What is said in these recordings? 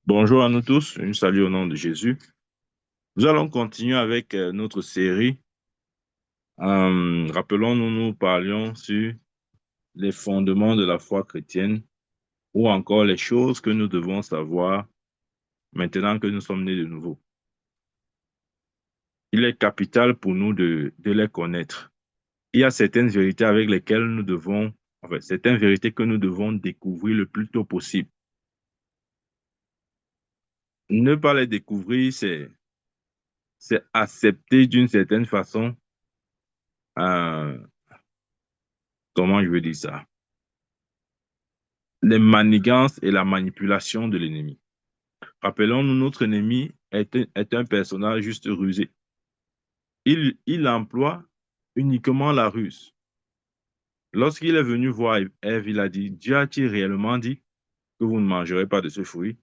Bonjour à nous tous, une salue au nom de Jésus. Nous allons continuer avec notre série. Rappelons-nous, nous parlions sur les fondements de la foi chrétienne ou encore les choses que nous devons savoir maintenant que nous sommes nés de nouveau. Il est capital pour nous de les connaître. Il y a certaines vérités avec lesquelles nous devons, certaines vérités que nous devons découvrir le plus tôt possible. Ne pas les découvrir, c'est accepter d'une certaine façon, euh, comment je veux dire ça? Les manigances et la manipulation de l'ennemi. Rappelons-nous, notre ennemi est un personnage juste rusé. Il emploie uniquement la ruse. Lorsqu'il est venu voir Ève, il a dit, Dieu a-t-il réellement dit que vous ne mangerez pas de ce fruit?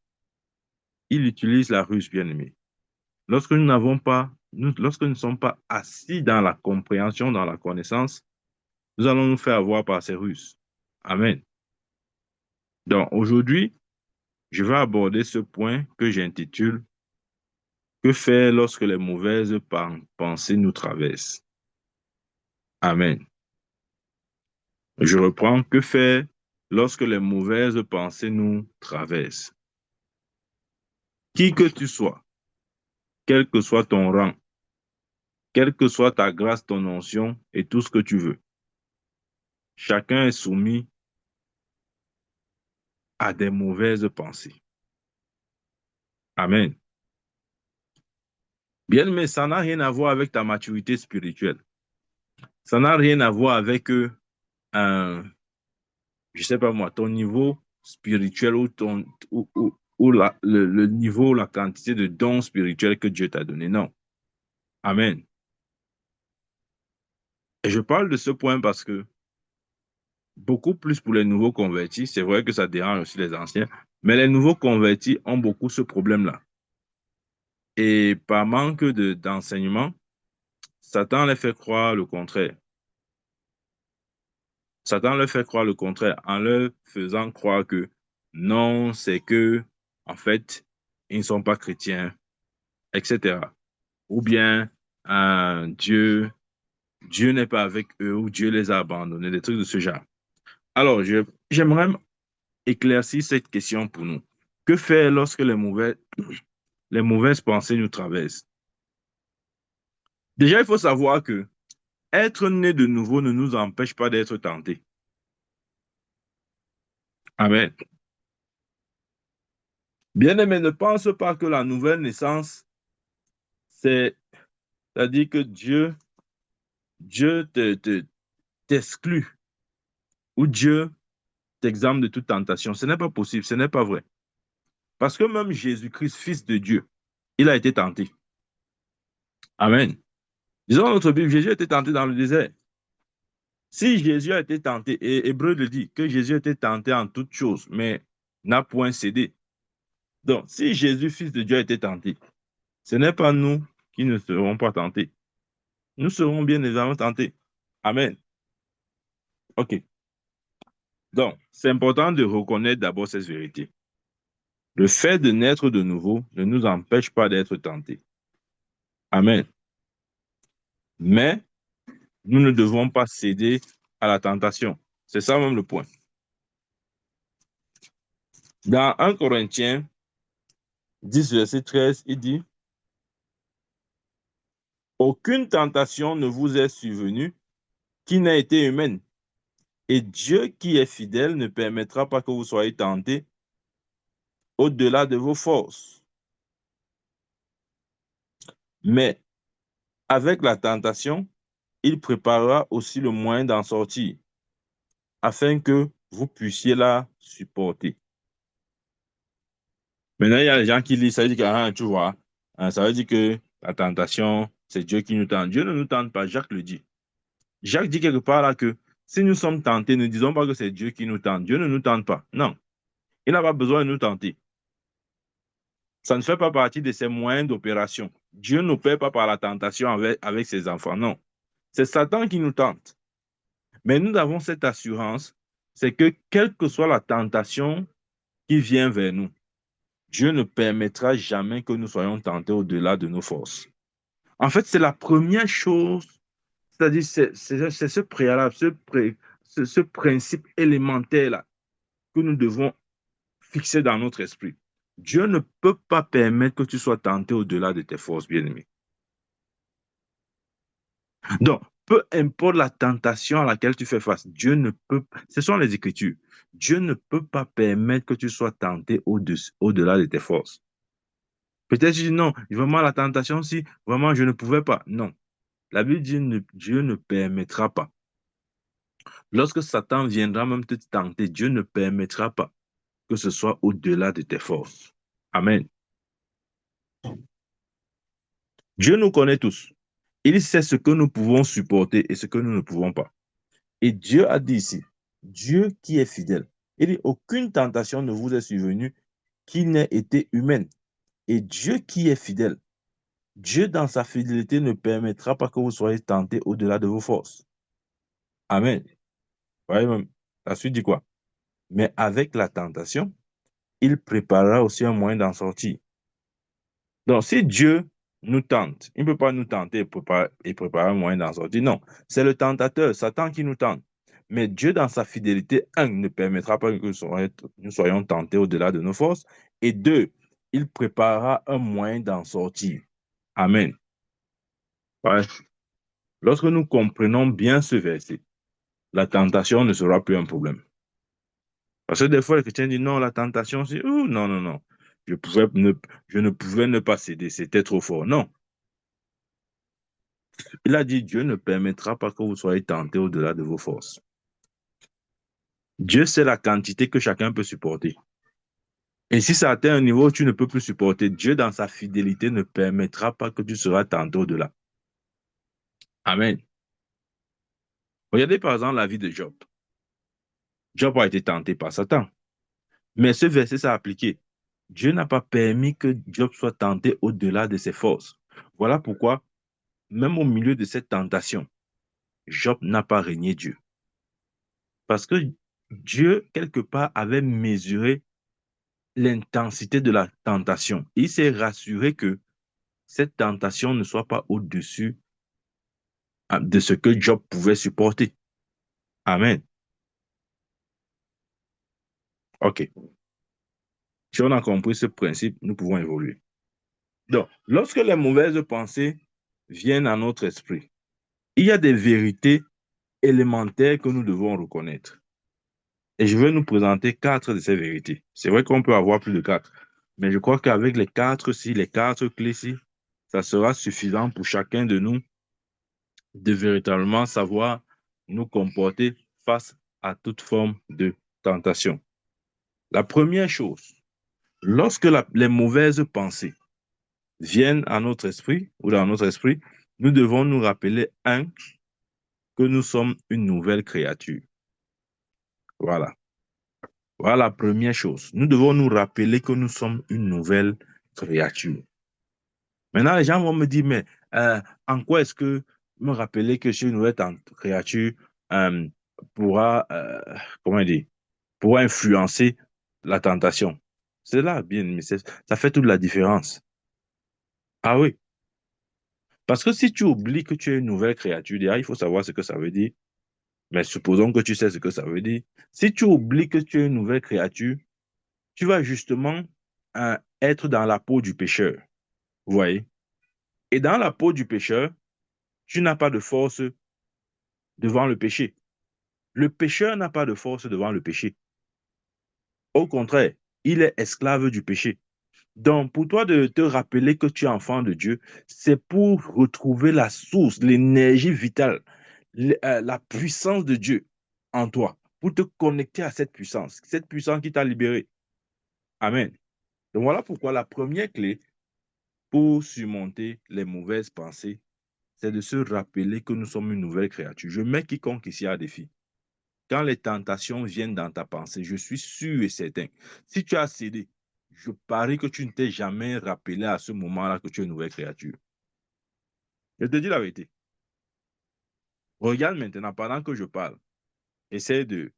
Il utilise la ruse, bien-aimé. Lorsque nous ne sommes pas assis dans la compréhension, dans la connaissance, nous allons nous faire avoir par ces ruses. Amen. Donc aujourd'hui, je vais aborder ce point que j'intitule Que faire lorsque les mauvaises pensées nous traversent? Amen. Je reprends. Que faire lorsque les mauvaises pensées nous traversent? Qui que tu sois, quel que soit ton rang, quelle que soit ta grâce, ton onction et tout ce que tu veux, chacun est soumis à des mauvaises pensées. Amen. Bien, mais ça n'a rien à voir avec ta maturité spirituelle. Ça n'a rien à voir avec un, je sais pas moi, ton niveau spirituel ou le niveau, la quantité de dons spirituels que Dieu t'a donné. Non. Amen. Et je parle de ce point parce que beaucoup plus pour les nouveaux convertis, c'est vrai que ça dérange aussi les anciens, mais les nouveaux convertis ont beaucoup ce problème-là. Et par manque d'enseignement, Satan les fait croire le contraire. Satan leur fait croire le contraire en leur faisant croire que non, c'est que, en fait, ils ne sont pas chrétiens, etc. Ou bien Dieu n'est pas avec eux ou Dieu les a abandonnés, des trucs de ce genre. Alors, j'aimerais éclaircir cette question pour nous. Que faire lorsque les mauvaises pensées nous traversent? Déjà, il faut savoir que être né de nouveau ne nous empêche pas d'être tentés. Amen. Bien-aimé, ne pense pas que la nouvelle naissance, c'est-à-dire que Dieu t'exclut ou Dieu t'exempte de toute tentation. Ce n'est pas possible, ce n'est pas vrai. Parce que même Jésus-Christ, fils de Dieu, il a été tenté. Amen. Disons dans notre Bible, Jésus a été tenté dans le désert. Si Jésus a été tenté, et Hébreu le dit, que Jésus a été tenté en toutes choses, mais n'a point cédé. Donc, si Jésus, fils de Dieu, a été tenté, ce n'est pas nous qui ne serons pas tentés. Nous serons bien évidemment tentés. Amen. OK. Donc, c'est important de reconnaître d'abord cette vérité. Le fait de naître de nouveau ne nous empêche pas d'être tentés. Amen. Mais nous ne devons pas céder à la tentation. C'est ça même le point. Dans 1 Corinthiens 10, verset 13, il dit, aucune tentation ne vous est survenue qui n'a été humaine. Et Dieu qui est fidèle ne permettra pas que vous soyez tentés au-delà de vos forces. Mais avec la tentation, il préparera aussi le moyen d'en sortir, afin que vous puissiez la supporter. Maintenant, il y a les gens qui lisent, ça veut dire que, tu vois, ça veut dire que la tentation, c'est Dieu qui nous tente. Dieu ne nous tente pas, Jacques le dit. Jacques dit quelque part là que si nous sommes tentés, ne disons pas que c'est Dieu qui nous tente. Dieu ne nous tente pas. Non, il n'a pas besoin de nous tenter. Ça ne fait pas partie de ses moyens d'opération. Dieu n'opère pas par la tentation avec ses enfants. Non, c'est Satan qui nous tente. Mais nous avons cette assurance, c'est que quelle que soit la tentation qui vient vers nous, Dieu ne permettra jamais que nous soyons tentés au-delà de nos forces. En fait, c'est la première chose, c'est-à-dire c'est ce préalable, ce principe élémentaire-là que nous devons fixer dans notre esprit. Dieu ne peut pas permettre que tu sois tenté au-delà de tes forces, bien-aimé. Donc, peu importe la tentation à laquelle tu fais face, Dieu ne peut pas, ce sont les Écritures, Dieu ne peut pas permettre que tu sois tenté au-delà de tes forces. Peut-être tu dis non, vraiment la tentation, si vraiment je ne pouvais pas. Non, la Bible dit Dieu ne permettra pas. Lorsque Satan viendra même te tenter, Dieu ne permettra pas que ce soit au-delà de tes forces. Amen. Dieu nous connaît tous. Il sait ce que nous pouvons supporter et ce que nous ne pouvons pas. Et Dieu a dit ici, Dieu qui est fidèle. Il dit, aucune tentation ne vous est survenue qui n'ait été humaine. Et Dieu qui est fidèle, Dieu dans sa fidélité ne permettra pas que vous soyez tentés au-delà de vos forces. Amen. Voyez même, la suite dit quoi? Mais avec la tentation, il préparera aussi un moyen d'en sortir. Donc, si Dieu nous tente, il ne peut pas nous tenter et préparer un moyen d'en sortir. Non, c'est le tentateur, Satan, qui nous tente. Mais Dieu, dans sa fidélité, un, ne permettra pas que nous soyons tentés au-delà de nos forces. Et deux, il préparera un moyen d'en sortir. Amen. Ouais. Lorsque nous comprenons bien ce verset, la tentation ne sera plus un problème. Parce que des fois, les chrétiens disent non, la tentation, c'est non, non, non. Je ne pouvais ne pas céder, c'était trop fort. Non. Il a dit, Dieu ne permettra pas que vous soyez tentés au-delà de vos forces. Dieu sait la quantité que chacun peut supporter. Et si ça atteint un niveau où tu ne peux plus supporter, Dieu, dans sa fidélité, ne permettra pas que tu seras tenté au-delà. Amen. Regardez par exemple la vie de Job. Job a été tenté par Satan. Mais ce verset s'est appliqué. Dieu n'a pas permis que Job soit tenté au-delà de ses forces. Voilà pourquoi, même au milieu de cette tentation, Job n'a pas régné Dieu. Parce que Dieu, quelque part, avait mesuré l'intensité de la tentation. Il s'est rassuré que cette tentation ne soit pas au-dessus de ce que Job pouvait supporter. Amen. OK. Si on a compris ce principe, nous pouvons évoluer. Donc, lorsque les mauvaises pensées viennent à notre esprit, il y a des vérités élémentaires que nous devons reconnaître. Et je vais nous présenter 4 de ces vérités. C'est vrai qu'on peut avoir plus de 4, mais je crois qu'avec les 4-ci, les 4 clés-ci, ça sera suffisant pour chacun de nous de véritablement savoir nous comporter face à toute forme de tentation. La première chose, lorsque les mauvaises pensées viennent à notre esprit ou dans notre esprit, nous devons nous rappeler, un, que nous sommes une nouvelle créature. Voilà. Voilà la première chose. Nous devons nous rappeler que nous sommes une nouvelle créature. Maintenant, les gens vont me dire, mais en quoi est-ce que me rappeler que je suis une nouvelle créature euh, pourra, comment dire, pourra influencer la tentation? C'est là, bien, mais ça fait toute la différence. Ah oui, parce que si tu oublies que tu es une nouvelle créature, déjà, il faut savoir ce que ça veut dire. Mais supposons que tu sais ce que ça veut dire. Si tu oublies que tu es une nouvelle créature, tu vas justement être dans la peau du pécheur. Vous voyez? Et dans la peau du pécheur, tu n'as pas de force devant le péché. Le pécheur n'a pas de force devant le péché. Au contraire, il est esclave du péché. Donc, pour toi de te rappeler que tu es enfant de Dieu, c'est pour retrouver la source, l'énergie vitale, la puissance de Dieu en toi, pour te connecter à cette puissance qui t'a libéré. Amen. Donc, voilà pourquoi la première clé pour surmonter les mauvaises pensées, c'est de se rappeler que nous sommes une nouvelle créature. Je mets quiconque ici à défi. Quand les tentations viennent dans ta pensée, je suis sûr et certain, si tu as cédé, je parie que tu ne t'es jamais rappelé à ce moment-là que tu es une nouvelle créature. Je te dis la vérité. Regarde maintenant, pendant que je parle, essaie de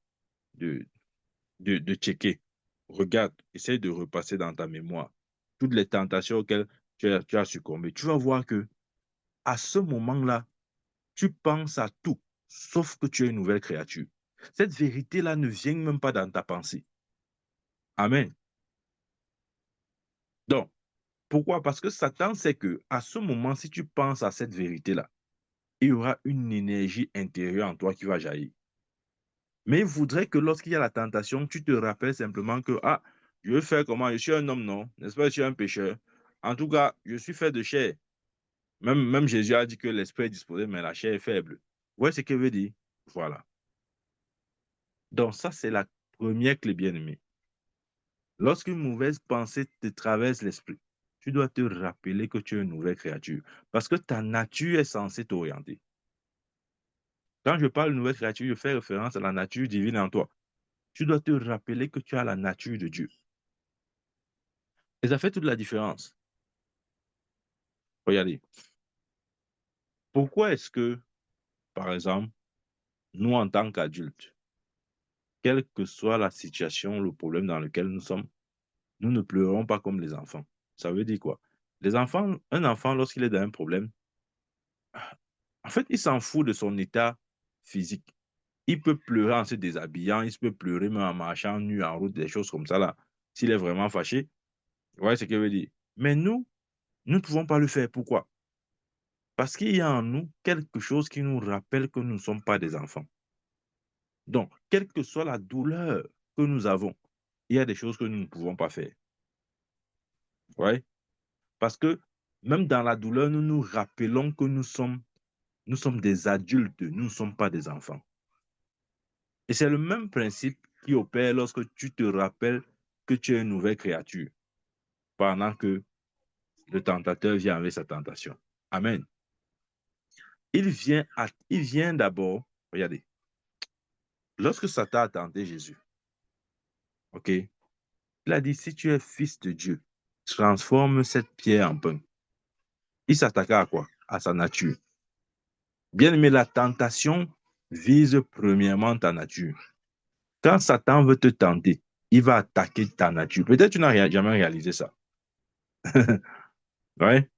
checker. regarde, essaye de repasser dans ta mémoire toutes les tentations auxquelles tu as succombé. Tu vas voir que à ce moment-là, tu penses à tout, sauf que tu es une nouvelle créature. Cette vérité-là ne vient même pas dans ta pensée. Amen. Donc, pourquoi? Parce que Satan sait que à ce moment, si tu penses à cette vérité-là, il y aura une énergie intérieure en toi qui va jaillir. Mais il voudrait que lorsqu'il y a la tentation, tu te rappelles simplement que, ah, je veux faire comment? Je suis un homme, non? N'est-ce pas? Je suis un pécheur. En tout cas, je suis fait de chair. Même Jésus a dit que l'esprit est disposé, mais la chair est faible. Vous voyez ce qu'il veut dire? Voilà. Donc ça, c'est la première clé, bien-aimée. Lorsqu'une mauvaise pensée te traverse l'esprit, tu dois te rappeler que tu es une nouvelle créature. Parce que ta nature est censée t'orienter. Quand je parle de nouvelle créature, je fais référence à la nature divine en toi. Tu dois te rappeler que tu as la nature de Dieu. Et ça fait toute la différence. Regardez. Pourquoi est-ce que, par exemple, nous, en tant qu'adultes, quelle que soit la situation, le problème dans lequel nous sommes, nous ne pleurons pas comme les enfants? Ça veut dire quoi? Les enfants, un enfant, lorsqu'il est dans un problème, en fait, il s'en fout de son état physique. Il peut pleurer en se déshabillant, il peut pleurer même en marchant nu en route, des choses comme ça là. S'il est vraiment fâché, vous voyez ce que je veux dire. Mais nous ne pouvons pas le faire. Pourquoi? Parce qu'il y a en nous quelque chose qui nous rappelle que nous ne sommes pas des enfants. Donc, quelle que soit la douleur que nous avons, il y a des choses que nous ne pouvons pas faire. Ouais? Parce que même dans la douleur, nous nous rappelons que nous sommes des adultes, nous ne sommes pas des enfants. Et c'est le même principe qui opère lorsque tu te rappelles que tu es une nouvelle créature, pendant que le tentateur vient avec sa tentation. Amen. Il vient d'abord, regardez, lorsque Satan a tenté Jésus, ok, il a dit, si tu es fils de Dieu, transforme cette pierre en pain. Il s'attaqua à quoi? À sa nature. Bien aimé, la tentation vise premièrement ta nature. Quand Satan veut te tenter, il va attaquer ta nature. Peut-être tu n'as jamais réalisé ça. Ouais.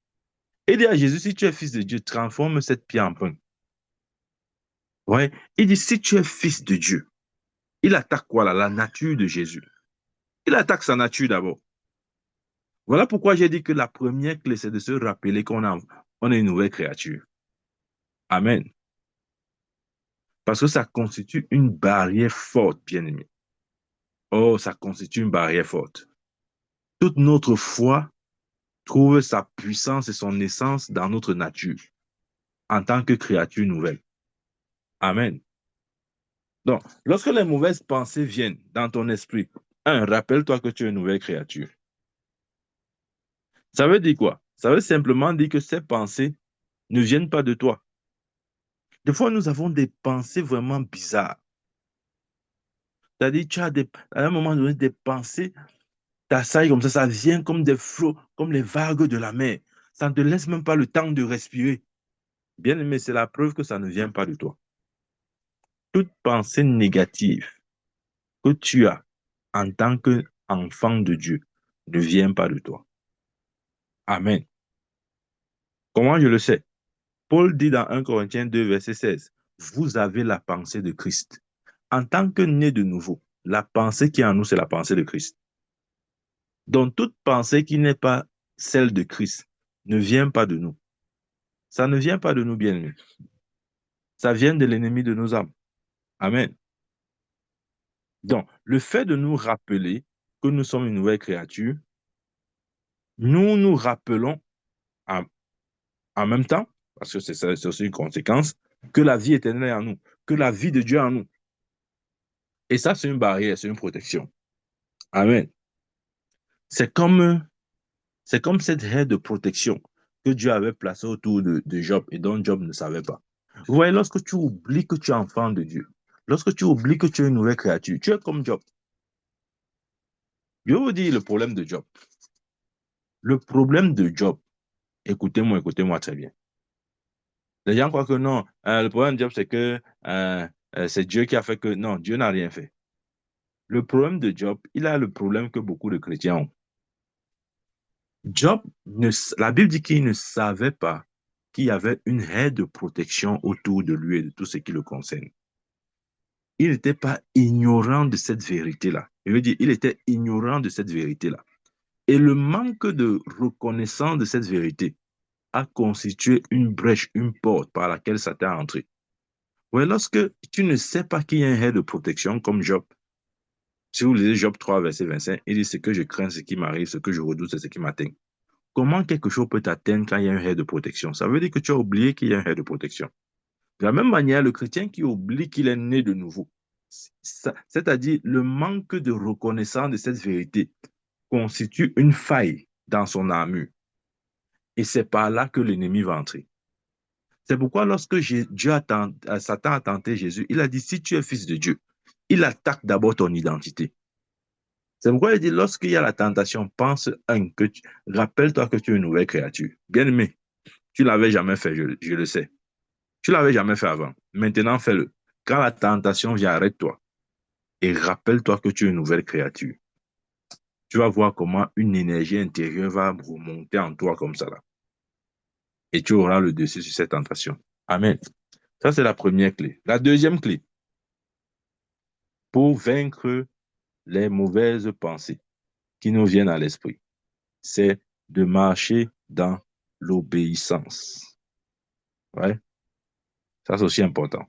Il dit à Jésus, si tu es fils de Dieu, transforme cette pierre en pain. Ouais. Il dit, si tu es fils de Dieu, il attaque quoi là? La nature de Jésus. Il attaque sa nature d'abord. Voilà pourquoi j'ai dit que la première clé, c'est de se rappeler on est une nouvelle créature. Amen. Parce que ça constitue une barrière forte, bien-aimé. Oh, ça constitue une barrière forte. Toute notre foi trouve sa puissance et son essence dans notre nature, en tant que créature nouvelle. Amen. Donc, lorsque les mauvaises pensées viennent dans ton esprit, rappelle-toi que tu es une nouvelle créature. Ça veut dire quoi? Ça veut simplement dire que ces pensées ne viennent pas de toi. Des fois, nous avons des pensées vraiment bizarres. C'est-à-dire, tu as à un moment donné des pensées, t'assaillent comme ça vient comme des flots, comme les vagues de la mer. Ça ne te laisse même pas le temps de respirer. Bien aimé, c'est la preuve que ça ne vient pas de toi. Toute pensée négative que tu as en tant qu'enfant de Dieu ne vient pas de toi. Amen. Comment je le sais? Paul dit dans 1 Corinthiens 2, verset 16, vous avez la pensée de Christ. En tant que né de nouveau, la pensée qui est en nous, c'est la pensée de Christ. Donc, toute pensée qui n'est pas celle de Christ ne vient pas de nous. Ça ne vient pas de nous, bien-aimés. Ça vient de l'ennemi de nos âmes. Amen. Donc, le fait de nous rappeler que nous sommes une nouvelle créature, nous nous rappelons en, en même temps, parce que c'est aussi une conséquence, que la vie éternelle est en nous, que la vie de Dieu est en nous. Et ça, c'est une barrière, c'est une protection. Amen. C'est comme, c'est comme cette haie de protection que Dieu avait placée autour de Job et dont Job ne savait pas. Vous voyez, lorsque tu oublies que tu es enfant de Dieu, lorsque tu oublies que tu es une nouvelle créature, tu es comme Job. Je vais vous dire le problème de Job. Le problème de Job, écoutez-moi très bien. Les gens croient que non, le problème de Job, c'est que c'est Dieu qui a fait que... Non, Dieu n'a rien fait. Le problème de Job, il a le problème que beaucoup de chrétiens ont. Job, la Bible dit qu'il ne savait pas qu'il y avait une haie de protection autour de lui et de tout ce qui le concerne. Il n'était pas ignorant de cette vérité-là. Je veux dire, il était ignorant de cette vérité-là. Et le manque de reconnaissance de cette vérité a constitué une brèche, une porte par laquelle Satan est entré. Ouais, lorsque tu ne sais pas qu'il y a un haie de protection comme Job, si vous lisez Job 3, verset 25, il dit ce que je crains, ce qui m'arrive, ce que je redoute, c'est ce qui m'atteint. Comment quelque chose peut t'atteindre quand il y a un haie de protection? Ça veut dire que tu as oublié qu'il y a un haie de protection. De la même manière, le chrétien qui oublie qu'il est né de nouveau, c'est-à-dire le manque de reconnaissance de cette vérité, constitue une faille dans son armure. Et c'est par là que l'ennemi va entrer. C'est pourquoi lorsque Satan a tenté Jésus, il a dit, si tu es fils de Dieu, il attaque d'abord ton identité. C'est pourquoi il dit, lorsqu'il y a la tentation, rappelle-toi que tu es une nouvelle créature. Bien-aimé, tu ne l'avais jamais fait, je le sais. Tu ne l'avais jamais fait avant. Maintenant, fais-le. Quand la tentation vient, arrête-toi et rappelle-toi que tu es une nouvelle créature. Tu vas voir comment une énergie intérieure va remonter en toi comme ça là. Et tu auras le dessus sur cette tentation. Amen. Ça, c'est la première clé. La deuxième clé, pour vaincre les mauvaises pensées qui nous viennent à l'esprit, c'est de marcher dans l'obéissance. Ouais, ça, c'est aussi important.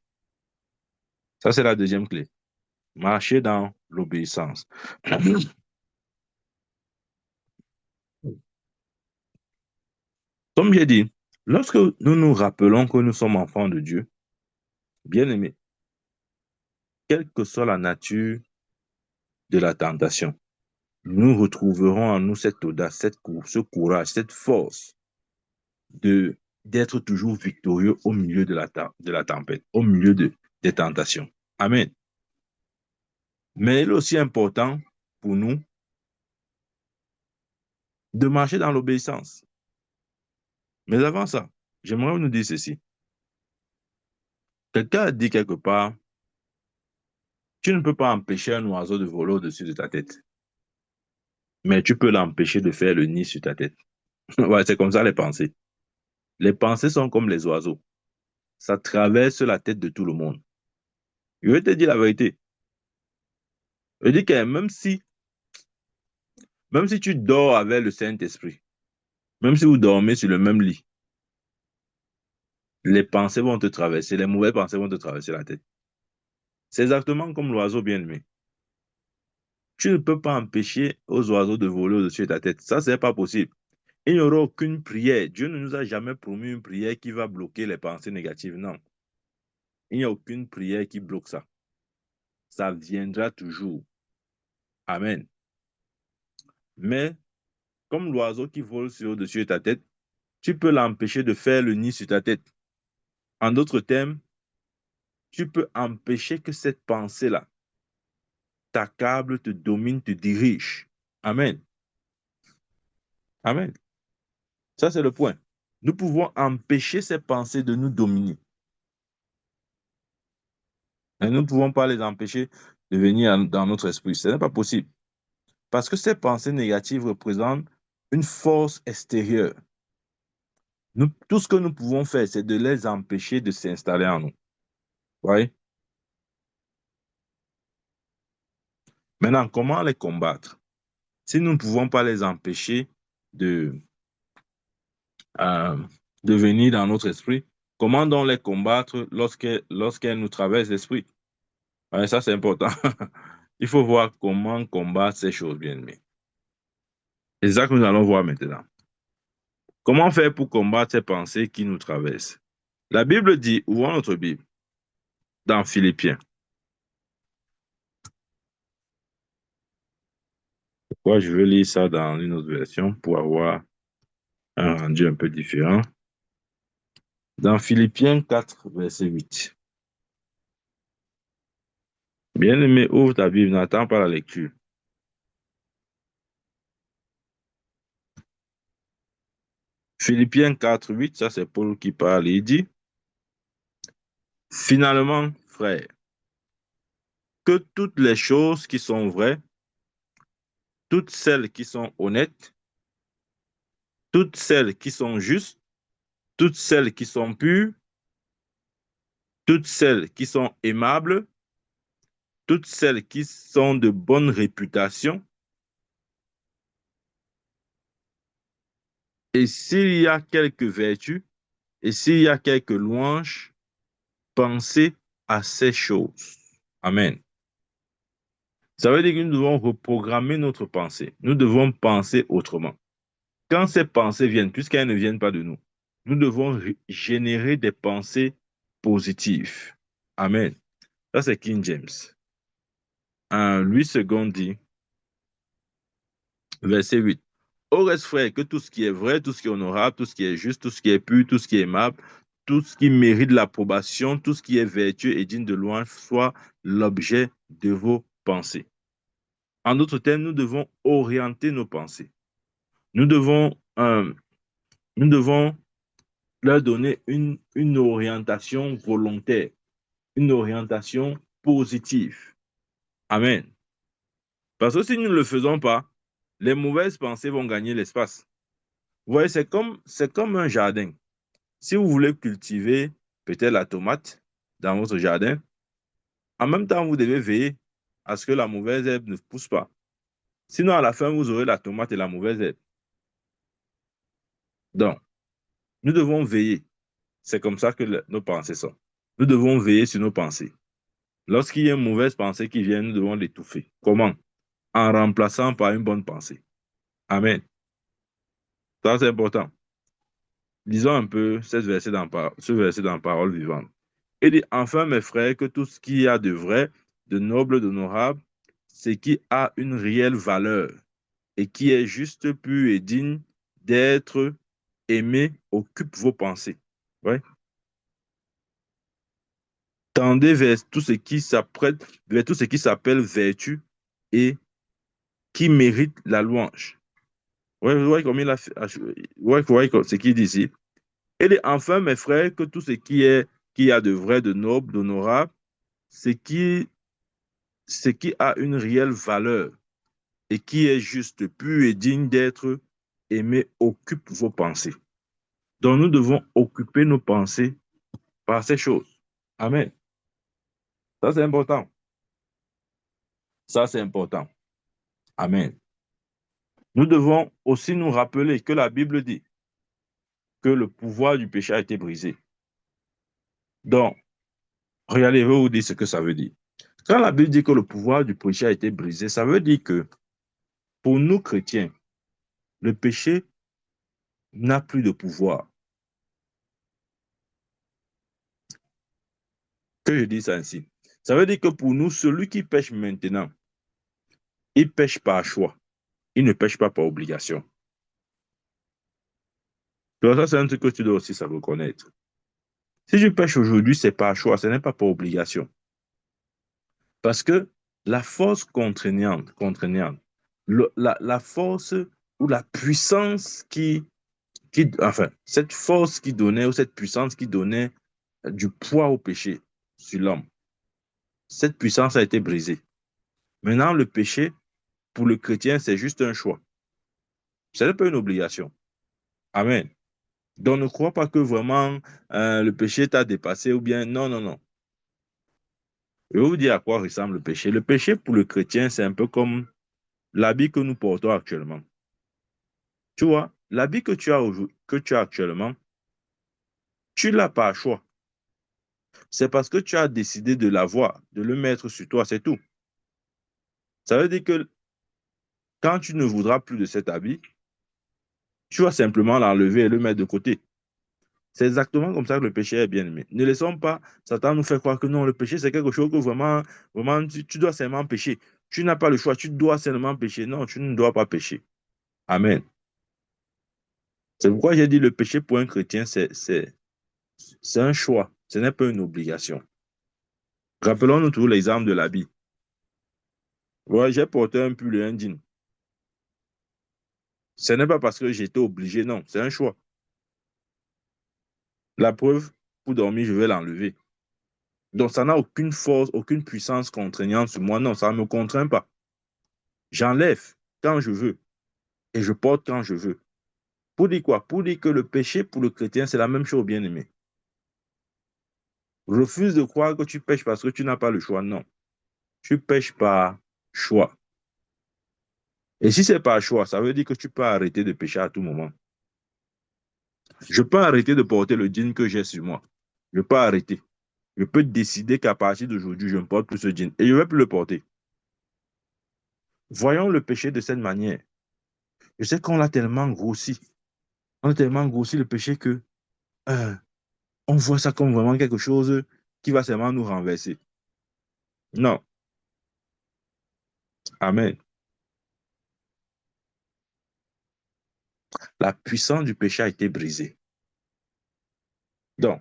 Ça, c'est la deuxième clé. Marcher dans l'obéissance. Comme j'ai dit, lorsque nous nous rappelons que nous sommes enfants de Dieu, bien-aimés, quelle que soit la nature de la tentation, nous retrouverons en nous cette audace, ce courage, cette force d'être toujours victorieux au milieu de la tempête, au milieu des tentations. Amen. Mais il est aussi important pour nous de marcher dans l'obéissance. Mais avant ça, j'aimerais nous dire ceci. Quelqu'un a dit quelque part, tu ne peux pas empêcher un oiseau de voler au-dessus de ta tête, mais tu peux l'empêcher de faire le nid sur ta tête. Ouais, c'est comme ça les pensées. Les pensées sont comme les oiseaux. Ça traverse la tête de tout le monde. Je vais te dire la vérité. Je dis que même si tu dors avec le Saint-Esprit, même si vous dormez sur le même lit, les pensées vont te traverser, les mauvaises pensées vont te traverser la tête. C'est exactement comme l'oiseau bien-aimé. Tu ne peux pas empêcher aux oiseaux de voler au-dessus de ta tête. Ça, c'est pas possible. Il n'y aura aucune prière. Dieu ne nous a jamais promis une prière qui va bloquer les pensées négatives. Non. Il n'y a aucune prière qui bloque ça. Ça viendra toujours. Amen. Mais, comme l'oiseau qui vole au-dessus de ta tête, tu peux l'empêcher de faire le nid sur ta tête. En d'autres termes, tu peux empêcher que cette pensée-là t'accable, te domine, te dirige. Amen. Amen. Ça, c'est le point. Nous pouvons empêcher ces pensées de nous dominer. Et nous ne pouvons pas les empêcher de venir dans notre esprit. Ce n'est pas possible. Parce que ces pensées négatives représentent une force extérieure. Tout ce que nous pouvons faire, c'est de les empêcher de s'installer en nous. Oui. Maintenant, comment les combattre? Si nous ne pouvons pas les empêcher de, euh, de venir dans notre esprit, comment donc les combattre lorsqu'elles nous traversent l'esprit? Ouais, ça, c'est important. Il faut voir comment combattre ces choses bien aimées. C'est ça que nous allons voir maintenant. Comment faire pour combattre ces pensées qui nous traversent? La Bible dit, ouvrons notre Bible, dans Philippiens. Pourquoi je veux lire ça dans une autre version pour avoir un rendu un peu différent. Dans Philippiens 4, verset 8. Bien-aimé, ouvre ta Bible, n'attends pas la lecture. Philippiens 4, 8, ça c'est Paul qui parle. Il dit, finalement, frères, que toutes les choses qui sont vraies, toutes celles qui sont honnêtes, toutes celles qui sont justes, toutes celles qui sont pures, toutes celles qui sont aimables, toutes celles qui sont de bonne réputation, et s'il y a quelques vertus, et s'il y a quelques louanges, pensez à ces choses. Amen. Ça veut dire que nous devons reprogrammer notre pensée. Nous devons penser autrement. Quand ces pensées viennent, puisqu'elles ne viennent pas de nous, nous devons générer des pensées positives. Amen. Ça, c'est King James. Louis II dit, verset 8. Au reste, frère, que tout ce qui est vrai, tout ce qui est honorable, tout ce qui est juste, tout ce qui est pur, tout ce qui est aimable, tout ce qui mérite l'approbation, tout ce qui est vertueux et digne de louange soit l'objet de vos pensées. En d'autres termes, nous devons orienter nos pensées. Nous devons, nous devons leur donner une orientation volontaire, une orientation positive. Amen. Parce que si nous ne le faisons pas, les mauvaises pensées vont gagner l'espace. Vous voyez, c'est comme un jardin. Si vous voulez cultiver peut-être la tomate dans votre jardin, en même temps, vous devez veiller à ce que la mauvaise herbe ne pousse pas. Sinon, à la fin, vous aurez la tomate et la mauvaise herbe. Donc, nous devons veiller. C'est comme ça que nos pensées sont. Nous devons veiller sur nos pensées. Lorsqu'il y a une mauvaise pensée qui vient, nous devons l'étouffer. Comment? En remplaçant par une bonne pensée. Amen. Ça, c'est important. Lisons un peu ce verset dans Parole vivante. Il dit, enfin, mes frères, que tout ce qu'il y a de vrai, de noble, d'honorable, ce qui a une réelle valeur et qui est juste, pur et digne d'être aimé, occupe vos pensées. Ouais. Tendez vers tout ce qui s'apprête, vers tout ce qui s'appelle vertu et qui mérite la louange. Ouais, vous voyez comme il a fait, ouais, vous voyez ce qu'il dit ici. Et enfin, mes frères, que tout ce qui a de vrai, de noble, d'honorable, ce qui a une réelle valeur et qui est juste, pur et digne d'être aimé, occupe vos pensées. Donc, nous devons occuper nos pensées par ces choses. Amen. Ça, c'est important. Ça, c'est important. Amen. Nous devons aussi nous rappeler que la Bible dit que le pouvoir du péché a été brisé. Donc, regardez, je vais vous dire ce que ça veut dire. Quand la Bible dit que le pouvoir du péché a été brisé, ça veut dire que pour nous chrétiens, le péché n'a plus de pouvoir. Que je dis ça ainsi. Ça veut dire que pour nous, celui qui pêche maintenant, il pêche par choix. Il ne pêche pas par obligation. Donc ça, c'est un truc que tu dois aussi savoir connaître. Si je pêche aujourd'hui, c'est par choix, ce n'est pas par obligation. Parce que la force contraignante, la force ou la puissance enfin, cette force qui donnait, ou cette puissance qui donnait du poids au péché sur l'homme, cette puissance a été brisée. Maintenant, le péché, pour le chrétien, c'est juste un choix. Ce n'est pas une obligation. Amen. Donc, ne crois pas que vraiment le péché t'a dépassé ou bien non, non, non. Je vais vous dire à quoi ressemble le péché. Le péché pour le chrétien, c'est un peu comme l'habit que nous portons actuellement. Tu vois, l'habit que tu as actuellement, tu l'as par choix. C'est parce que tu as décidé de l'avoir, de le mettre sur toi, c'est tout. Ça veut dire que quand tu ne voudras plus de cet habit, tu vas simplement l'enlever et le mettre de côté. C'est exactement comme ça que le péché est bien aimé. Ne laissons pas Satan nous faire croire que non, le péché, c'est quelque chose que vraiment, vraiment, tu dois seulement pécher. Tu n'as pas le choix, tu dois seulement pécher. Non, tu ne dois pas pécher. Amen. C'est pourquoi j'ai dit le péché pour un chrétien, c'est un choix. Ce n'est pas une obligation. Rappelons-nous toujours l'exemple de l'habit. Ouais, j'ai porté un pull et un jean. Ce n'est pas parce que j'étais obligé, non, c'est un choix. La preuve, pour dormir, je vais l'enlever. Donc, ça n'a aucune force, aucune puissance contraignante sur moi. Non, ça ne me contraint pas. J'enlève quand je veux et je porte quand je veux. Pour dire quoi? Pour dire que le péché pour le chrétien, c'est la même chose, bien-aimé. Refuse de croire que tu pêches parce que tu n'as pas le choix. Non. Tu pêches par choix. Et si c'est par choix, ça veut dire que tu peux arrêter de pécher à tout moment. Je peux arrêter de porter le jean que j'ai sur moi. Je peux arrêter. Je peux décider qu'à partir d'aujourd'hui, je ne porte plus ce jean et je ne vais plus le porter. Voyons le péché de cette manière. Je sais qu'on l'a tellement grossi. On a tellement grossi le péché que euh, on voit ça comme vraiment quelque chose qui va seulement nous renverser. Non. Amen. La puissance du péché a été brisée. Donc,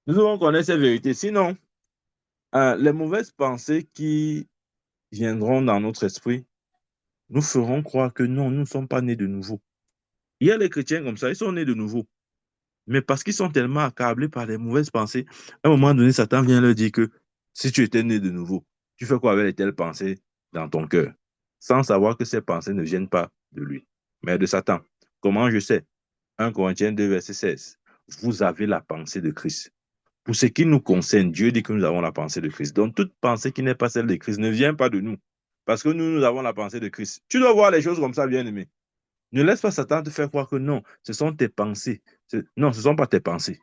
nous devons connaître ces vérités. Sinon, les mauvaises pensées qui viendront dans notre esprit nous feront croire que non, nous ne sommes pas nés de nouveau. Il y a les chrétiens comme ça, ils sont nés de nouveau. Mais parce qu'ils sont tellement accablés par les mauvaises pensées, à un moment donné, Satan vient leur dire que si tu étais né de nouveau, tu fais quoi avec les telles pensées dans ton cœur, sans savoir que ces pensées ne viennent pas de lui, mais de Satan. Comment je sais? 1 Corinthiens 2, verset 16. Vous avez la pensée de Christ. Pour ce qui nous concerne, Dieu dit que nous avons la pensée de Christ. Donc, toute pensée qui n'est pas celle de Christ ne vient pas de nous. Parce que nous avons la pensée de Christ. Tu dois voir les choses comme ça, bien-aimé. Ne laisse pas Satan te faire croire que non, ce sont tes pensées. Non, ce ne sont pas tes pensées.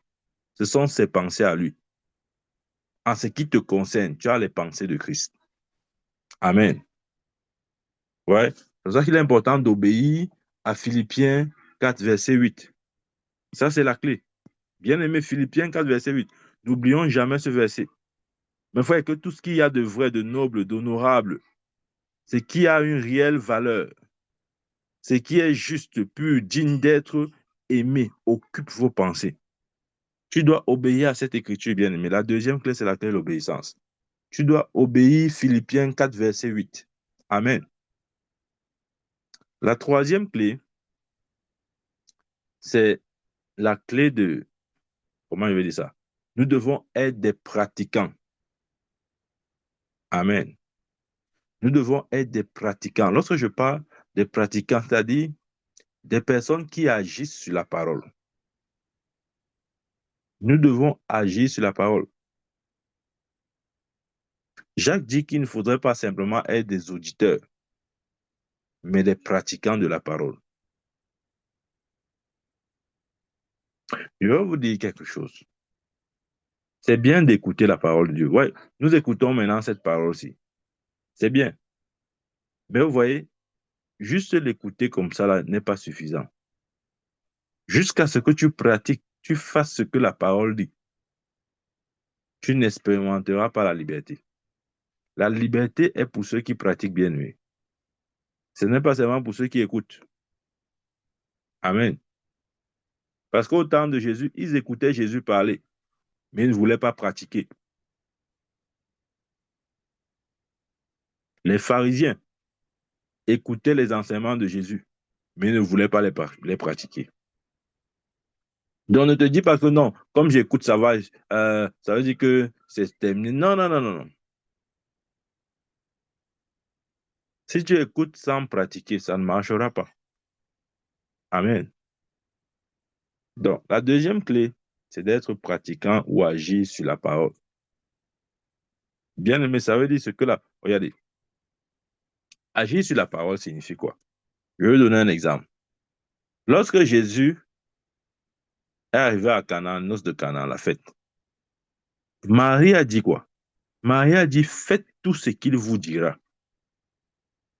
Ce sont ses pensées à lui. En ce qui te concerne, tu as les pensées de Christ. Amen. Ouais. C'est pour ça qu'il est important d'obéir à Philippiens 4, verset 8. Ça, c'est la clé. Bien aimé, Philippiens 4, verset 8. N'oublions jamais ce verset. Mais frère, que tout ce qu'il y a de vrai, de noble, d'honorable, ce qui a une réelle valeur, ce qui est juste, pur, digne d'être aimé, occupe vos pensées. Tu dois obéir à cette écriture, bien aimé. La deuxième clé, c'est la clé de l'obéissance. Tu dois obéir Philippiens 4, verset 8. Amen. La troisième clé, c'est la clé de, comment je vais dire ça? Nous devons être des pratiquants. Amen. Nous devons être des pratiquants. Lorsque je parle des pratiquants, c'est-à-dire des personnes qui agissent sur la parole. Nous devons agir sur la parole. Jacques dit qu'il ne faudrait pas simplement être des auditeurs, mais des pratiquants de la parole. Je vais vous dire quelque chose. C'est bien d'écouter la parole de Dieu. Ouais, nous écoutons maintenant cette parole-ci. C'est bien. Mais vous voyez, juste l'écouter comme ça là, n'est pas suffisant. Jusqu'à ce que tu pratiques, tu fasses ce que la parole dit, tu n'expérimenteras pas la liberté. La liberté est pour ceux qui pratiquent bien, oui. Ce n'est pas seulement pour ceux qui écoutent. Amen. Parce qu'au temps de Jésus, ils écoutaient Jésus parler, mais ils ne voulaient pas pratiquer. Les pharisiens écoutaient les enseignements de Jésus, mais ils ne voulaient pas les pratiquer. Donc ne te dis pas que non, comme j'écoute, ça veut dire que c'est terminé. Non, non, non, non, non. Si tu écoutes sans pratiquer, ça ne marchera pas. Amen. Donc, la deuxième clé, c'est d'être pratiquant ou agir sur la parole. Bien aimé, ça veut dire ce que là, regardez, agir sur la parole signifie quoi? Je vais donner un exemple. Lorsque Jésus est arrivé à Canaan, noces de Canaan, la fête, Marie a dit quoi? Marie a dit, faites tout ce qu'il vous dira.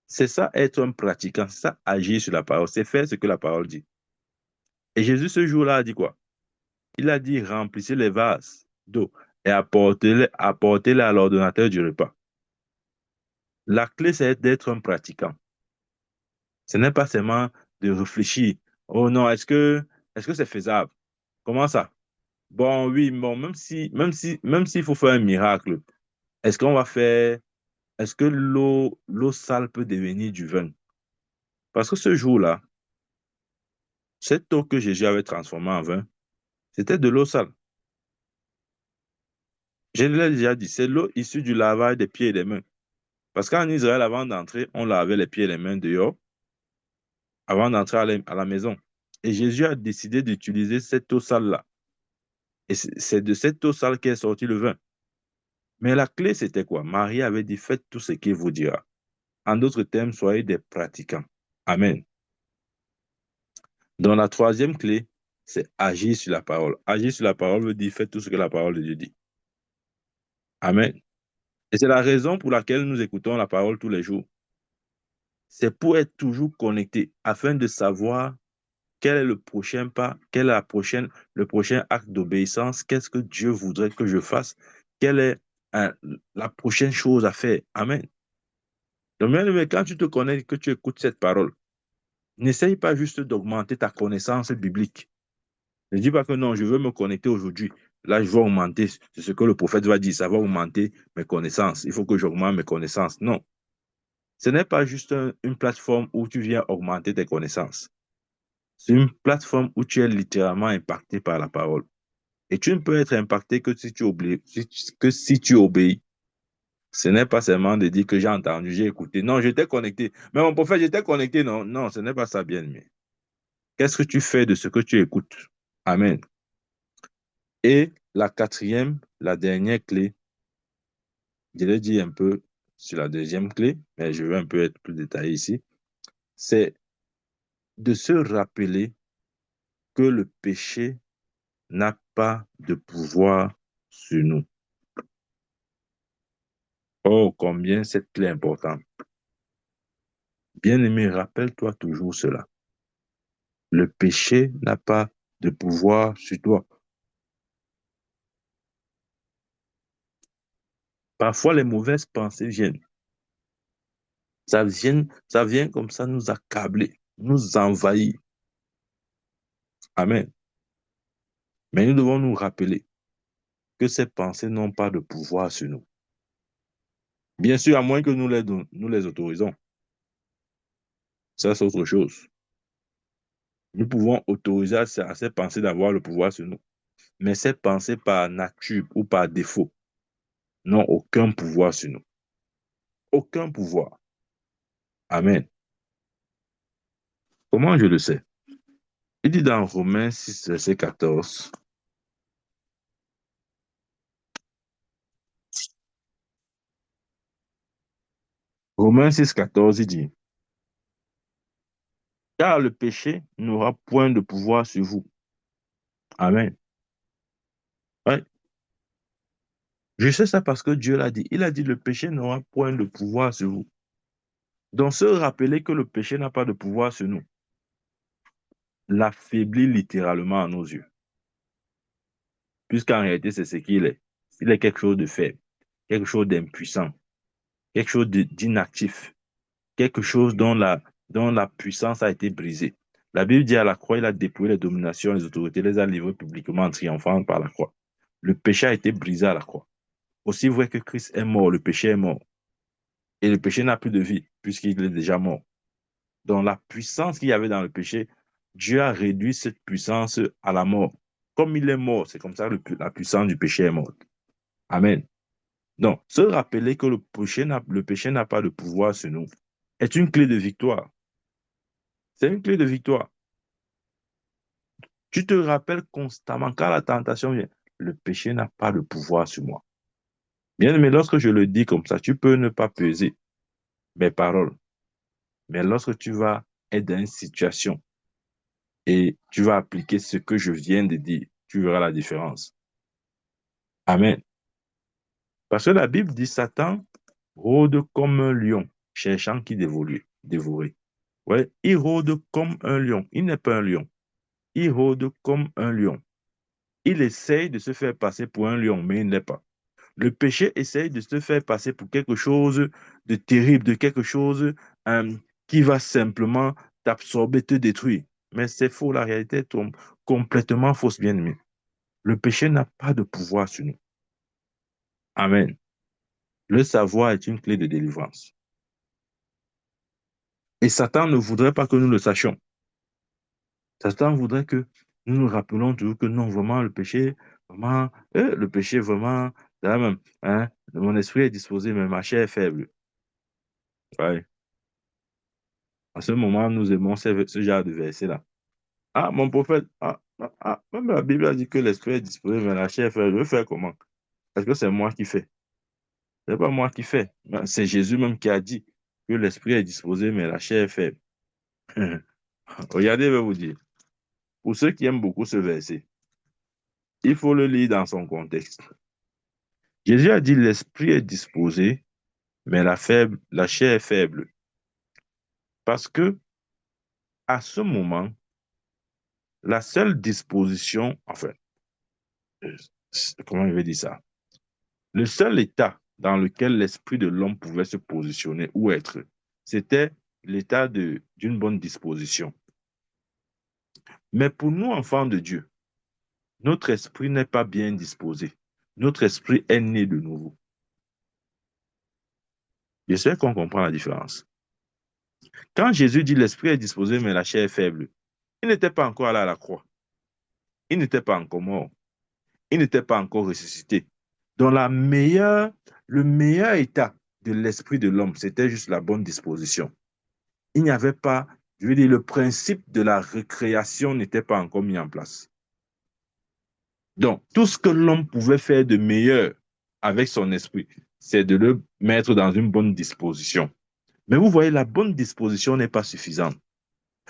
C'est ça être un pratiquant, c'est ça agir sur la parole, c'est faire ce que la parole dit. Et Jésus ce jour-là a dit quoi? Il a dit, remplissez les vases d'eau et apportez-les à l'ordonnateur du repas. La clé, c'est d'être un pratiquant. Ce n'est pas seulement de réfléchir. Oh non, est-ce que c'est faisable? Comment ça? Bon, oui, bon, même s'il faut faire un miracle, est-ce qu'on va faire, est-ce que l'eau sale peut devenir du vin? Parce que ce jour-là, cette eau que Jésus avait transformée en vin, c'était de l'eau sale. Je l'ai déjà dit, c'est l'eau issue du lavage des pieds et des mains. Parce qu'en Israël, avant d'entrer, on lavait les pieds et les mains dehors, avant d'entrer à la maison. Et Jésus a décidé d'utiliser cette eau sale-là. Et c'est de cette eau sale qu'est sorti le vin. Mais la clé, c'était quoi? Marie avait dit, faites tout ce qu'il vous dira. En d'autres termes, soyez des pratiquants. Amen. Donc la troisième clé, c'est agir sur la parole. Agir sur la parole veut dire, faites tout ce que la parole de Dieu dit. Amen. Et c'est la raison pour laquelle nous écoutons la parole tous les jours. C'est pour être toujours connecté, afin de savoir quel est le prochain pas, quel est le prochain acte d'obéissance, qu'est-ce que Dieu voudrait que je fasse, quelle est la prochaine chose à faire. Amen. Donc, bien aimé, quand tu te connais, que tu écoutes cette parole, n'essaye pas juste d'augmenter ta connaissance biblique. Ne dis pas que non, je veux me connecter aujourd'hui. Là, je vais augmenter, c'est ce que le prophète va dire, ça va augmenter mes connaissances. Il faut que j'augmente mes connaissances. Non, ce n'est pas juste une plateforme où tu viens augmenter tes connaissances. C'est une plateforme où tu es littéralement impacté par la parole. Et tu ne peux être impacté que si tu obéis. Que si tu obéis. Ce n'est pas seulement de dire que j'ai entendu, j'ai écouté. Non, j'étais connecté. Mais mon prophète, j'étais connecté. Non, non, ce n'est pas ça, bien aimé. Qu'est-ce que tu fais de ce que tu écoutes? Amen. Et la quatrième, la dernière clé, je l'ai dit un peu sur la deuxième clé, mais je vais un peu être plus détaillé ici, c'est de se rappeler que le péché n'a pas de pouvoir sur nous. Oh, combien cette clé est importante. Bien-aimé, rappelle-toi toujours cela. Le péché n'a pas de pouvoir sur toi. Parfois, les mauvaises pensées viennent. Ça vient comme ça nous accabler, nous envahir. Amen. Mais nous devons nous rappeler que ces pensées n'ont pas de pouvoir sur nous. Bien sûr, à moins que nous les autorisons. Ça, c'est autre chose. Nous pouvons autoriser à ces pensées d'avoir le pouvoir sur nous. Mais ces pensées par nature ou par défaut n'ont aucun pouvoir sur nous. Aucun pouvoir. Amen. Comment je le sais? Il dit dans Romains 6, verset 14. Romains 6, 14, il dit, car le péché n'aura point de pouvoir sur vous. Amen. Ouais. Je sais ça parce que Dieu l'a dit. Il a dit, le péché n'aura point de pouvoir sur vous. Donc, se rappeler que le péché n'a pas de pouvoir sur nous l'affaiblit littéralement à nos yeux. Puisqu'en réalité, c'est ce qu'il est. Il est quelque chose de faible, quelque chose d'impuissant, quelque chose d'inactif, quelque chose dont la puissance a été brisée. La Bible dit à la croix, il a dépouillé les dominations, les autorités, les a livrées publiquement en triomphant par la croix. Le péché a été brisé à la croix. Aussi vrai que Christ est mort, le péché est mort. Et le péché n'a plus de vie, puisqu'il est déjà mort. Donc la puissance qu'il y avait dans le péché, Dieu a réduit cette puissance à la mort. Comme il est mort, c'est comme ça que la puissance du péché est morte. Amen. Donc, se rappeler que le péché n'a pas de pouvoir sur nous est une clé de victoire. C'est une clé de victoire. Tu te rappelles constamment quand la tentation vient, le péché n'a pas de pouvoir sur moi. Bien, mais lorsque je le dis comme ça, tu peux ne pas peser mes paroles. Mais lorsque tu vas être dans une situation et tu vas appliquer ce que je viens de dire, tu verras la différence. Amen. Parce que la Bible dit Satan rôde comme un lion, cherchant qui dévorer. Ouais, il rôde comme un lion. Il n'est pas un lion. Il rôde comme un lion. Il essaye de se faire passer pour un lion, mais il ne l'est pas. Le péché essaye de se faire passer pour quelque chose de terrible, de quelque chose qui va simplement t'absorber, te détruire. Mais c'est faux, la réalité est complètement fausse, bien aimé. Le péché n'a pas de pouvoir sur nous. Amen. Le savoir est une clé de délivrance. Et Satan ne voudrait pas que nous le sachions. Satan voudrait que nous nous rappelions toujours que non, vraiment, le péché, vraiment, Là même, hein, mon esprit est disposé, mais ma chair est faible. Ouais. En ce moment, nous aimons ce genre de verset-là. Ah, mon prophète, même la Bible a dit que l'esprit est disposé, mais la chair est faible. Je vais faire comment? Parce que c'est moi qui fais. C'est pas moi qui fais. Ben, c'est Jésus même qui a dit que l'esprit est disposé, mais la chair est faible. Regardez, je vais vous dire. Pour ceux qui aiment beaucoup ce verset, il faut le lire dans son contexte. Jésus a dit l'esprit est disposé, mais la chair est faible. Parce que à ce moment, la seule disposition, enfin, euh, comment je vais dire ça? Le seul état dans lequel l'esprit de l'homme pouvait se positionner ou être, c'était l'état d'une bonne disposition. Mais pour nous, enfants de Dieu, notre esprit n'est pas bien disposé. Notre esprit est né de nouveau. J'espère qu'on comprend la différence. Quand Jésus dit l'esprit est disposé, mais la chair est faible, il n'était pas encore allé à la croix. Il n'était pas encore mort. Il n'était pas encore ressuscité. Dans le meilleur état de l'esprit de l'homme, c'était juste la bonne disposition. Il n'y avait pas, je veux dire, le principe de la récréation n'était pas encore mis en place. Donc, tout ce que l'homme pouvait faire de meilleur avec son esprit, c'est de le mettre dans une bonne disposition. Mais vous voyez, la bonne disposition n'est pas suffisante.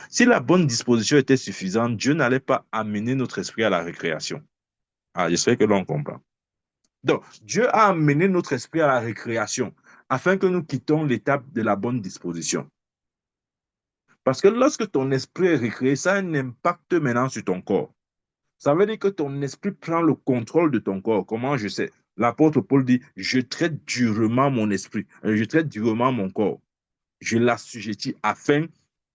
Si la bonne disposition était suffisante, Dieu n'allait pas amener notre esprit à la récréation. Ah, j'espère que l'on comprend. Donc, Dieu a amené notre esprit à la récréation afin que nous quittions l'étape de la bonne disposition. Parce que lorsque ton esprit est récréé, ça a un impact maintenant sur ton corps. Ça veut dire que ton esprit prend le contrôle de ton corps. Comment je sais? L'apôtre Paul dit, je traite durement mon esprit, je traite durement mon corps. Je l'assujettis afin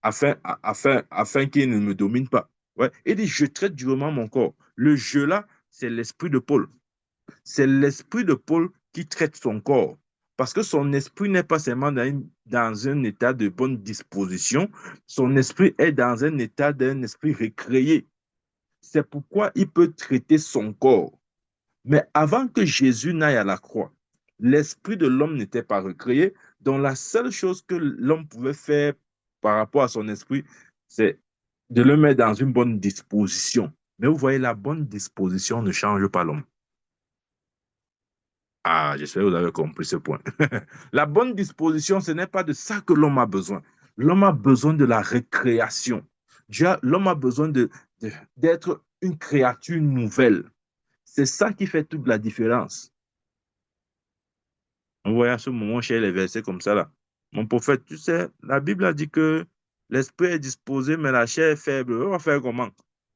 qu'il ne me domine pas. Ouais. Il dit, je traite durement mon corps. Le je là, c'est l'esprit de Paul. C'est l'esprit de Paul qui traite son corps. Parce que son esprit n'est pas seulement dans un état de bonne disposition, son esprit est dans un état d'un esprit récréé. C'est pourquoi il peut traiter son corps. Mais avant que Jésus n'aille à la croix, l'esprit de l'homme n'était pas recréé. Donc la seule chose que l'homme pouvait faire par rapport à son esprit, c'est de le mettre dans une bonne disposition. Mais vous voyez, la bonne disposition ne change pas l'homme. Ah, j'espère que vous avez compris ce point. La bonne disposition, ce n'est pas de ça que l'homme a besoin. L'homme a besoin de la récréation. L'homme a besoin d'être une créature nouvelle. C'est ça qui fait toute la différence. On voit à ce moment chez les versets comme ça là. Mon prophète, tu sais, la Bible a dit que l'esprit est disposé, mais la chair est faible. On va faire comment?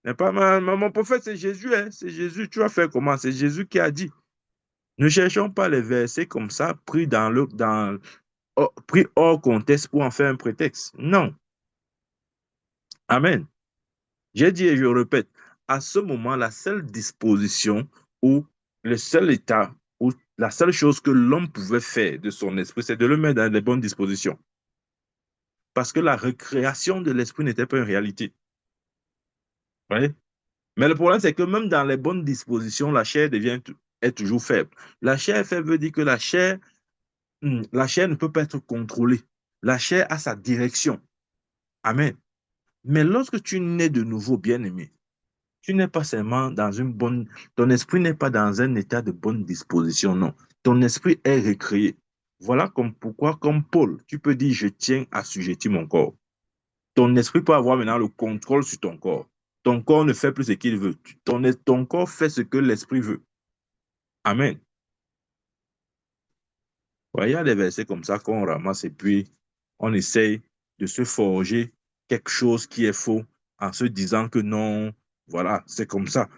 N'est pas mon prophète, c'est Jésus, hein? C'est Jésus. Tu vas faire comment? C'est Jésus qui a dit. Ne cherchons pas les versets comme ça, pris hors contexte pour en faire un prétexte. Non. Amen. J'ai dit et je répète, à ce moment, la seule disposition ou le seul état ou la seule chose que l'homme pouvait faire de son esprit, c'est de le mettre dans les bonnes dispositions. Parce que la récréation de l'esprit n'était pas une réalité. Vous voyez? Mais le problème, c'est que même dans les bonnes dispositions, la chair est toujours faible. La chair faible veut dire que la chair ne peut pas être contrôlée. La chair a sa direction. Amen. Mais lorsque tu nais de nouveau, bien-aimé, tu n'es pas seulement dans une bonne... Ton esprit n'est pas dans un état de bonne disposition, non. Ton esprit est recréé. Voilà pourquoi, comme Paul, tu peux dire, je tiens à assujetti mon corps. Ton esprit peut avoir maintenant le contrôle sur ton corps. Ton corps ne fait plus ce qu'il veut. Ton corps fait ce que l'esprit veut. Amen. Ouais, il y a des versets comme ça qu'on ramasse et puis on essaye de se forger quelque chose qui est faux en se disant que non, voilà, c'est comme ça.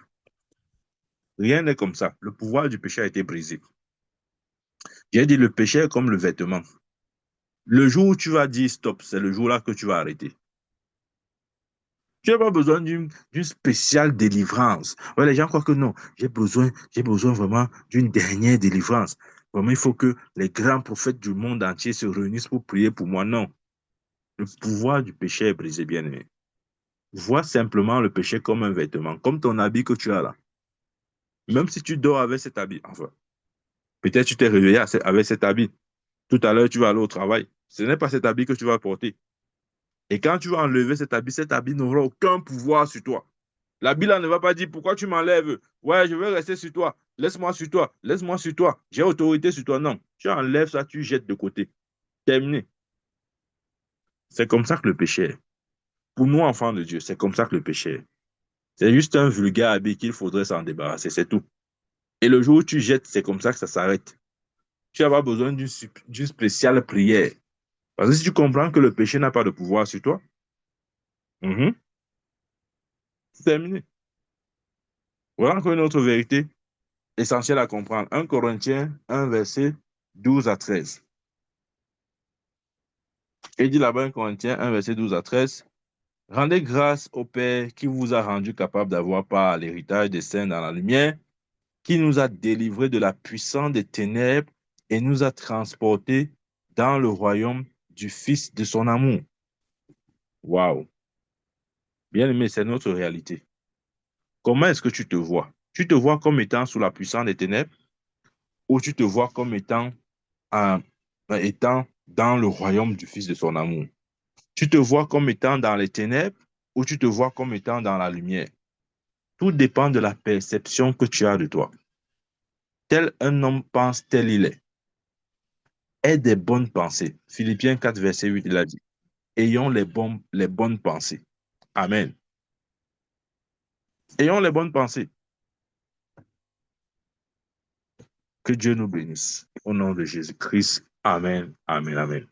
Rien n'est comme ça. Le pouvoir du péché a été brisé. J'ai dit le péché est comme le vêtement. Le jour où tu vas dire stop, c'est le jour-là que tu vas arrêter. Tu n'as pas besoin d'une spéciale délivrance. Ouais, les gens croient que non, j'ai besoin vraiment d'une dernière délivrance. Vraiment, il faut que les grands prophètes du monde entier se réunissent pour prier pour moi. Non. Le pouvoir du péché est brisé, bien aimé. Vois simplement le péché comme un vêtement, comme ton habit que tu as là. Même si tu dors avec cet habit, enfin. Peut-être tu t'es réveillé avec cet habit. Tout à l'heure, tu vas aller au travail. Ce n'est pas cet habit que tu vas porter. Et quand tu vas enlever cet habit n'aura aucun pouvoir sur toi. L'habit là ne va pas dire pourquoi tu m'enlèves. Ouais, je veux rester sur toi. Laisse-moi sur toi. Laisse-moi sur toi. J'ai autorité sur toi. Non. Tu enlèves ça, tu jettes de côté. Terminé. C'est comme ça que le péché est. Pour nous, enfants de Dieu, c'est comme ça que le péché est. C'est juste un vulgaire habit qu'il faudrait s'en débarrasser. C'est tout. Et le jour où tu jettes, c'est comme ça que ça s'arrête. Tu n'as pas besoin d'une spéciale prière. Parce que si tu comprends que le péché n'a pas de pouvoir sur toi, mhm, c'est terminé. Voilà encore une autre vérité essentielle à comprendre. 1 Corinthiens 1, verset 12 à 13. Il dit là-bas, 1 Corinthiens 1, verset 12 à 13, rendez grâce au Père qui vous a rendu capable d'avoir part à l'héritage des saints dans la lumière, qui nous a délivrés de la puissance des ténèbres et nous a transportés dans le royaume du Fils de son amour. Waouh! Bien aimé, c'est notre réalité. Comment est-ce que tu te vois? Tu te vois comme étant sous la puissance des ténèbres ou tu te vois comme euh, étant dans le royaume du Fils de son amour? Tu te vois comme étant dans les ténèbres ou tu te vois comme étant dans la lumière? Tout dépend de la perception que tu as de toi. Tel un homme pense, tel il est. Aie des bonnes pensées. Philippiens 4, verset 8, il a dit. Ayons les bonnes pensées. Amen. Ayons les bonnes pensées. Que Dieu nous bénisse. Au nom de Jésus-Christ. Amen. Amen. Amen.